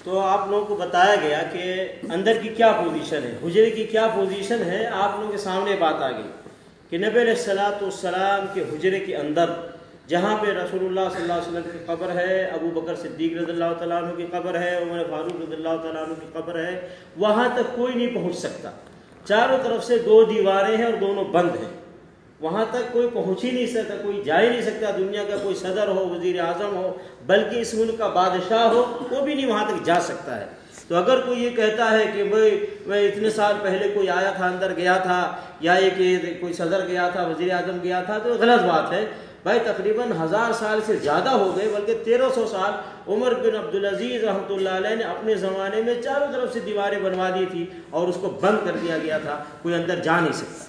تو آپ لوگوں کو بتایا گیا کہ اندر کی کیا پوزیشن ہے، حجرے کی کیا پوزیشن ہے. آپ لوگوں کے سامنے بات آ گئی کہ نبی علیہ الصلوۃ والسلام کے حجرے کے اندر جہاں پہ رسول اللہ صلی اللہ علیہ وسلم کی قبر ہے، ابو بکر صدیق رضی اللہ تعالیٰ عنہ کی قبر ہے، عمر فاروق رضی اللہ تعالیٰ عنہ کی قبر ہے، وہاں تک کوئی نہیں پہنچ سکتا. چاروں طرف سے 2 دیواریں ہیں اور دونوں بند ہیں. وہاں تک کوئی پہنچ ہی نہیں سکتا، کوئی جا ہی نہیں سکتا. دنیا کا کوئی صدر ہو، وزیر اعظم ہو، بلکہ اس ملک کا بادشاہ ہو، وہ بھی نہیں وہاں تک جا سکتا ہے. تو اگر کوئی یہ کہتا ہے کہ میں اتنے سال پہلے کوئی آیا تھا، اندر گیا تھا، یا یہ کہ کوئی صدر گیا تھا، وزیر اعظم گیا تھا، تو غلط بات ہے. بھائی تقریباً 1000 سال سے زیادہ ہو گئے، بلکہ 1300 سال عمر بن عبدالعزیز رحمۃ اللہ علیہ نے اپنے زمانے میں چاروں طرف سے دیواریں بنوا دی تھی اور اس کو بند کر دیا گیا تھا، کوئی اندر جا نہیں سکتا.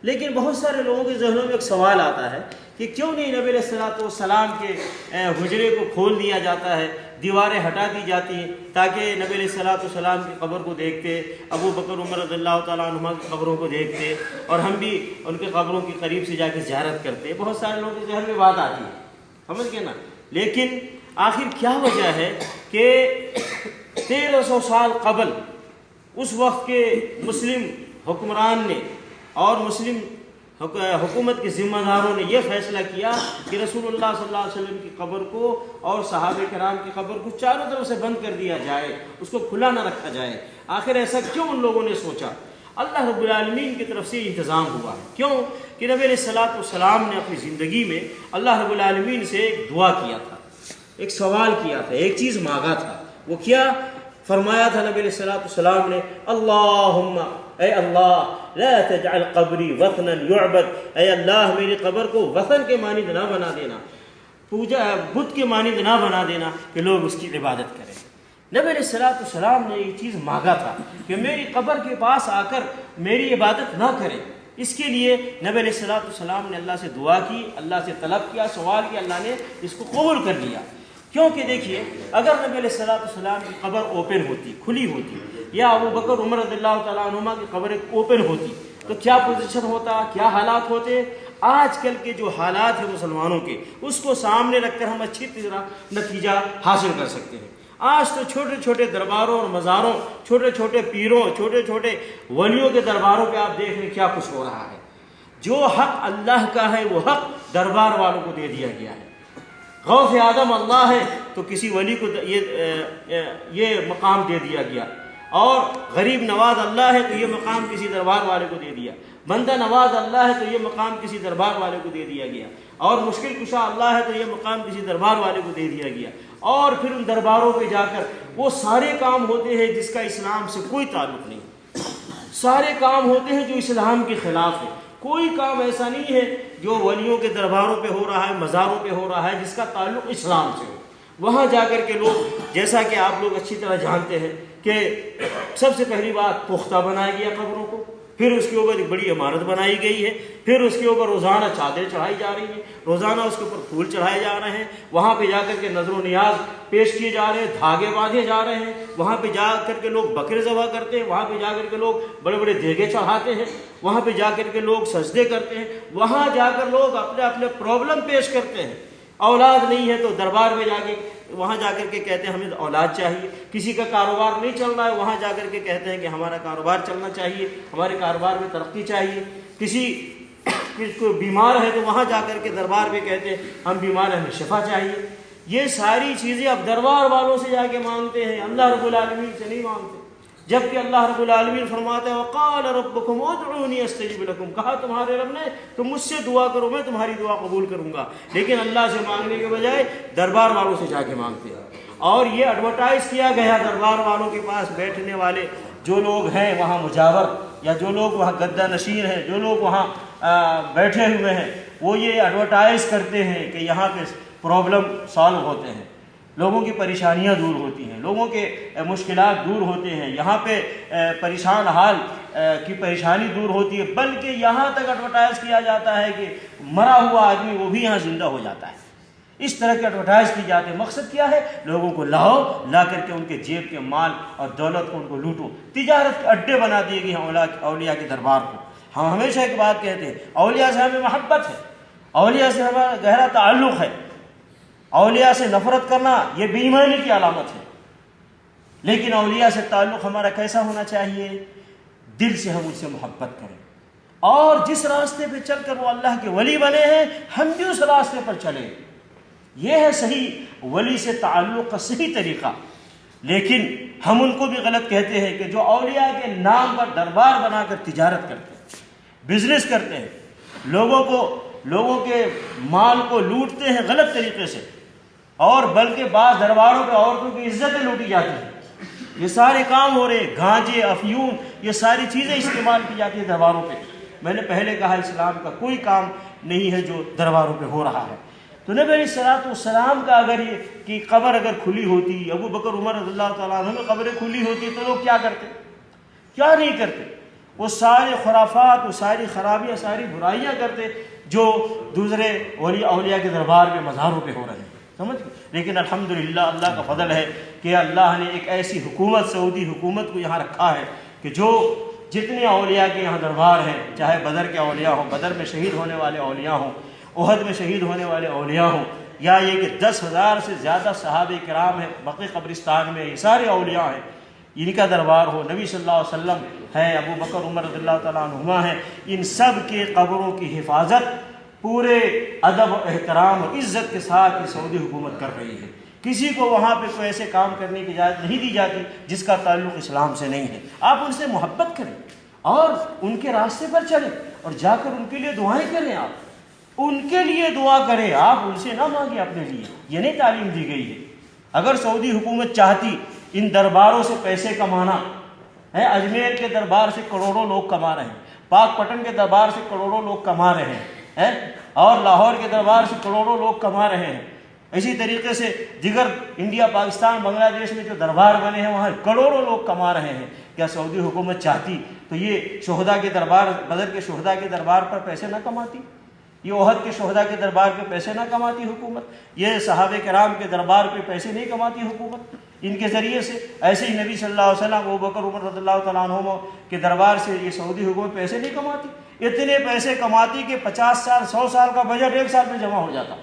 لیکن بہت سارے لوگوں کے ذہنوں میں ایک سوال آتا ہے کہ کیوں نہیں نبی علیہ الصلوۃ والسلام کے حجرے کو کھول دیا جاتا ہے، دیواریں ہٹا دی جاتی ہیں تاکہ نبی علیہ الصلوۃ والسلام کی قبر کو دیکھتے، ابو بکر عمر رضی اللہ تعالیٰ عنہما کی قبروں کو دیکھتے، اور ہم بھی ان کے قبروں کی قریب سے جا کے زیارت کرتے. بہت سارے لوگوں کے ذہن میں بات آتی ہے، سمجھ گئے نا. لیکن آخر کیا وجہ ہے کہ 1300 سال قبل اس وقت کے مسلم حکمران نے اور مسلم حکومت کے ذمہ داروں نے یہ فیصلہ کیا کہ رسول اللہ صلی اللہ علیہ وسلم کی قبر کو اور صحابہ کرام کی قبر کو چاروں طرف سے بند کر دیا جائے، اس کو کھلا نہ رکھا جائے. آخر ایسا کیوں ان لوگوں نے سوچا؟ اللہ رب العالمین کی طرف سے انتظام ہوا ہے. کیوں کہ نبی علیہ الصلوۃ والسلام نے اپنی زندگی میں اللہ رب العالمین سے ایک دعا کیا تھا، ایک سوال کیا تھا، ایک چیز مانگا تھا. وہ کیا فرمایا تھا نبی علیہ الصلوۃ والسلام نے؟ اللہم، اے اللہ، لا تجعل قبری وثنا یعبد، اے اللہ میری قبر کو وثن کے مانند نہ بنا دینا، پوجا بت کے مانند نہ بنا دینا کہ لوگ اس کی عبادت کریں. نبی علیہ الصلوۃ والسلام نے یہ چیز مانگا تھا کہ میری قبر کے پاس آ کر میری عبادت نہ کریں. اس کے لیے نبی علیہ الصلوۃ والسلام نے اللہ سے دعا کی، اللہ سے طلب کیا، سوال کیا، اللہ نے اس کو قبول کر لیا. کیونکہ دیکھیے اگر نبی علیہ الصلوۃ والسلام کی قبر اوپن ہوتی، کھلی ہوتی، یا ابو بکر عمر رضی اللہ تعالیٰ عنہما کی قبر اوپن ہوتی، تو کیا پوزیشن ہوتا، کیا حالات ہوتے؟ آج کل کے جو حالات ہیں مسلمانوں کے، اس کو سامنے رکھ کر ہم اچھی طرح نتیجہ حاصل کر سکتے ہیں. آج تو چھوٹے چھوٹے درباروں اور مزاروں، چھوٹے چھوٹے پیروں، چھوٹے چھوٹے ولیوں کے درباروں پہ آپ دیکھ لیں کیا کچھ ہو رہا ہے. جو حق اللہ کا ہے وہ حق دربار والوں کو دے دیا گیا ہے. غوث اعظم اللہ ہے تو کسی ولی کو یہ مقام دے دیا گیا، اور غریب نواز اللہ ہے تو یہ مقام کسی دربار والے کو دے دیا، بندہ نواز اللہ ہے تو یہ مقام کسی دربار والے کو دے دیا گیا، اور مشکل کشا اللہ ہے تو یہ مقام کسی دربار والے کو دے دیا گیا. اور پھر ان درباروں پہ جا کر وہ سارے کام ہوتے ہیں جس کا اسلام سے کوئی تعلق نہیں، سارے کام ہوتے ہیں جو اسلام کے خلاف ہے. کوئی کام ایسا نہیں ہے جو ولیوں کے درباروں پہ ہو رہا ہے، مزاروں پہ ہو رہا ہے، جس کا تعلق اسلام سے ہو. وہاں جا کر کے لوگ، جیسا کہ آپ لوگ اچھی طرح جانتے ہیں کہ سب سے پہلی بات پختہ بنایا گیا قبروں کو، پھر اس کے اوپر ایک بڑی عمارت بنائی گئی ہے، پھر اس کے اوپر روزانہ چادر چڑھائی جا رہی ہیں، روزانہ اس کے اوپر پھول چڑھائے جا رہے ہیں، وہاں پہ جا کر کے نظر و نیاز پیش کیے جا رہے ہیں، دھاگے باندھے جا رہے ہیں، وہاں پہ جا کر کے لوگ بکرے ذبح کرتے ہیں، وہاں پہ جا کر کے لوگ بڑے بڑے دیگے چڑھاتے ہیں، وہاں پہ جا کر کے لوگ سجدے کرتے ہیں، وہاں جا کر لوگ اپنے اپنے پرابلم پیش کرتے ہیں. اولاد نہیں ہے تو دربار میں جا کے وہاں جا کر کے کہتے ہیں ہمیں اولاد چاہیے. کسی کا کاروبار نہیں چل رہا ہے، وہاں جا کر کے کہتے ہیں کہ ہمارا کاروبار چلنا چاہیے، ہمارے کاروبار میں ترقی چاہیے. کسی کوئی بیمار ہے تو وہاں جا کر کے دربار میں کہتے ہیں ہم بیمار ہیں، ہمیں شفا چاہیے. یہ ساری چیزیں اب دربار والوں سے جا کے مانگتے ہیں، اللہ رب العالمین سے نہیں مانگتے. جبکہ اللہ رب العالمین فرماتا ہے وقال ربکم ادعونی استجب لکم، کہا تمہارے رب نے تم مجھ سے دعا کرو میں تمہاری دعا قبول کروں گا. لیکن اللہ سے مانگنے کے بجائے دربار والوں سے جا کے مانگتے ہیں. اور یہ ایڈورٹائز کیا گیا دربار والوں کے پاس بیٹھنے والے جو لوگ ہیں وہاں مجاور، یا جو لوگ وہاں گدہ نشین ہیں، جو لوگ وہاں بیٹھے ہوئے ہیں، وہ یہ ایڈورٹائز کرتے ہیں کہ یہاں پہ پرابلم سالو ہوتے ہیں، لوگوں کی پریشانیاں دور ہوتی ہیں، لوگوں کے مشکلات دور ہوتے ہیں، یہاں پہ پریشان حال کی پریشانی دور ہوتی ہے. بلکہ یہاں تک ایڈورٹائز کیا جاتا ہے کہ مرا ہوا آدمی وہ بھی یہاں زندہ ہو جاتا ہے. اس طرح کے ایڈورٹائز کی جاتے ہیں. مقصد کیا ہے؟ لوگوں کو لاؤ، لا کر کے ان کے جیب کے مال اور دولت کو ان کو لوٹو. تجارت کے اڈے بنا دیے گئے ہیں اولیاء کے دربار کو. ہم ہمیشہ ایک بات کہتے ہیں، اولیاء سے ہمیں محبت ہے، اولیاء سے ہمارا گہرا تعلق ہے. اولیاء سے نفرت کرنا یہ بے ایمانی کی علامت ہے. لیکن اولیاء سے تعلق ہمارا کیسا ہونا چاہیے؟ دل سے ہم ان سے محبت کریں، اور جس راستے پہ چل کر وہ اللہ کے ولی بنے ہیں ہم بھی اس راستے پر چلیں۔ یہ ہے صحیح ولی سے تعلق کا صحیح طریقہ۔ لیکن ہم ان کو بھی غلط کہتے ہیں کہ جو اولیاء کے نام پر دربار بنا کر تجارت کرتے ہیں، بزنس کرتے ہیں، لوگوں کے مال کو لوٹتے ہیں غلط طریقے سے، اور بلکہ بعض درباروں پہ عورتوں کی عزتیں لوٹی جاتی ہیں۔ یہ سارے کام ہو رہے، گانجے، افیون، یہ ساری چیزیں استعمال کی جاتی ہیں درباروں پہ۔ میں نے پہلے کہا اسلام کا کوئی کام نہیں ہے جو درباروں پہ ہو رہا ہے۔ تو نبی علیہ السلام کا اگر یہ کہ قبر اگر کھلی ہوتی، ابو بکر عمر رضی اللہ تعالیٰ عنہ میں قبریں کھلی ہوتی تو لوگ کیا کرتے؟ کیا نہیں کرتے؟ وہ سارے خرافات، وہ ساری خرابیاں، ساری برائیاں کرتے جو دوسرے اولیاء کے دربار میں مزاروں پہ ہو رہے ہیں، سمجھ گئے؟ لیکن الحمدللہ اللہ کا فضل ہے کہ اللہ نے ایک ایسی حکومت، سعودی حکومت کو یہاں رکھا ہے کہ جو جتنے اولیاء کے یہاں دربار ہیں، چاہے بدر کے اولیاء ہوں، بدر میں شہید ہونے والے اولیاء ہوں، احد میں شہید ہونے والے اولیاء ہوں، یا یہ کہ 10,000 سے زیادہ صحابہ کرام ہیں بقیع قبرستان میں، یہ سارے اولیاء ہیں، ان کا دربار ہو، نبی صلی اللہ علیہ وسلم ہے، ابو بکر عمر رضی اللہ تعالیٰ عنہما ہیں، ان سب کے قبروں کی حفاظت پورے ادب و احترام اور عزت کے ساتھ یہ سعودی حکومت کر رہی ہے۔ کسی کو وہاں پہ کوئی ایسے کام کرنے کی اجازت نہیں دی جاتی جس کا تعلق اسلام سے نہیں ہے۔ آپ ان سے محبت کریں اور ان کے راستے پر چلیں اور جا کر ان کے لیے دعائیں کریں، آپ ان کے لیے دعا کریں، آپ ان سے نہ مانگیں اپنے لیے، یہ نہیں تعلیم دی گئی ہے۔ اگر سعودی حکومت چاہتی ان درباروں سے پیسے کمانا ہے، اجمیر کے دربار سے کروڑوں لوگ کما رہے ہیں، پاک پٹن کے دربار سے کروڑوں لوگ کما رہے ہیں، اور لاہور کے دربار سے کروڑوں لوگ کما رہے ہیں، اسی طریقے سے دیگر انڈیا، پاکستان، بنگلہ دیش میں جو دربار بنے ہیں وہاں کروڑوں لوگ کما رہے ہیں۔ کیا سعودی حکومت چاہتی تو یہ شہداء کے دربار، بدر کے شہداء کے دربار پر پیسے نہ کماتی؟ یہ احد کے شہداء کے دربار پہ پیسے نہ کماتی حکومت؟ یہ صحابہ کرام کے دربار پہ پیسے نہیں کماتی حکومت ان کے ذریعے سے؟ ایسے ہی نبی صلی اللہ علیہ وسلم، ابو بکر عمر رضی اللہ تعالیٰ عنہ کے دربار سے یہ سعودی حکومت پیسے نہیں کماتی؟ اتنے پیسے کماتی کہ 50 سال 100 سال کا بجٹ ایک سال میں جمع ہو جاتا۔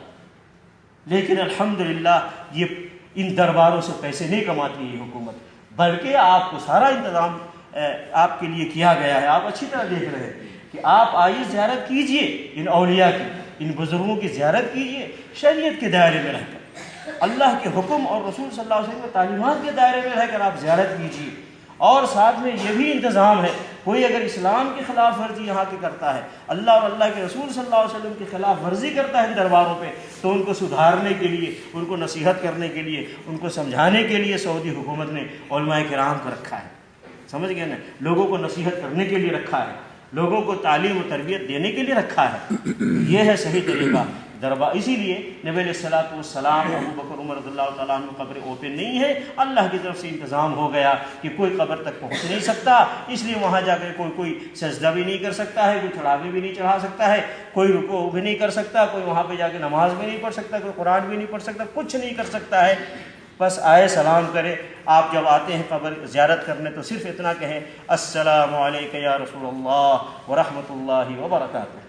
لیکن الحمدللہ یہ ان درباروں سے پیسے نہیں کماتی یہ حکومت، بلکہ آپ کو سارا انتظام آپ کے لیے کیا گیا ہے۔ آپ اچھی طرح دیکھ رہے ہیں کہ آپ آئیے، زیارت کیجئے ان اولیاء کی، ان بزرگوں کی زیارت کیجئے شریعت کے دائرے میں رہ کر، اللہ کے حکم اور رسول صلی اللہ علیہ وسلم کے تعلیمات کے دائرے میں رہ کر آپ زیارت کیجئے۔ اور ساتھ میں یہ بھی انتظام ہے، کوئی اگر اسلام کی خلاف ورزی یہاں کی کرتا ہے، اللہ اور اللہ کے رسول صلی اللہ علیہ وسلم کی خلاف ورزی کرتا ہے ان درباروں پہ، تو ان کو سدھارنے کے لیے، ان کو نصیحت کرنے کے لیے، ان کو سمجھانے کے لیے سعودی حکومت نے علماء کرام کو رکھا ہے، سمجھ گئے نا؟ لوگوں کو نصیحت کرنے کے لیے رکھا ہے، لوگوں کو تعلیم و تربیت دینے کے لیے رکھا ہے۔ یہ ہے صحیح طریقہ دربار۔ اسی لیے نبی علیہ السلام، ابو بکر عمر رضی اللہ تعالیٰ عنہ قبریں اوپن نہیں ہے، اللہ کی طرف سے انتظام ہو گیا کہ کوئی قبر تک پہنچ نہیں سکتا، اس لیے وہاں جا کے کوئی سجدہ بھی نہیں کر سکتا ہے، کوئی چڑھاوے بھی نہیں چڑھا سکتا ہے، کوئی رکوع بھی نہیں کر سکتا، کوئی وہاں پہ جا کے نماز بھی نہیں پڑھ سکتا، کوئی قرآن بھی نہیں پڑھ سکتا، کچھ نہیں کر سکتا ہے۔ بس آئے، سلام کرے۔ آپ جب آتے ہیں قبر زیارت کرنے تو صرف اتنا کہیں، السلام علیکم یا رسول اللہ ورحمۃ اللہ وبرکاتہ۔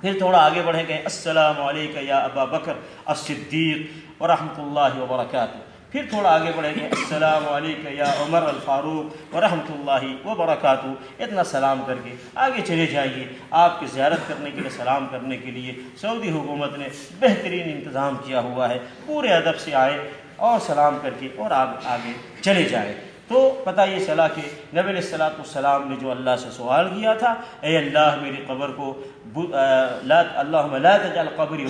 پھر تھوڑا آگے بڑھے گئے، السلام علیکم یا ابا بکر الصدیق ورحمۃ اللہ وبرکاتہ۔ پھر تھوڑا آگے بڑھے گئے، السلام علیکم یا عمر الفاروق ورحمۃ اللہ وبرکاتہ۔ اتنا سلام کر کے آگے چلے جائیے۔ آپ کی زیارت کرنے کے لیے، سلام کرنے کے لیے سعودی حکومت نے بہترین انتظام کیا ہوا ہے، پورے ادب سے آئے اور سلام کر کے اور آگے چلے جائے۔ تو پتہ یہ چلا کہ نبی علیہ السلام نے جو اللہ سے سوال کیا تھا، اے اللہ میری قبر کو اللہم لا تجعل قبری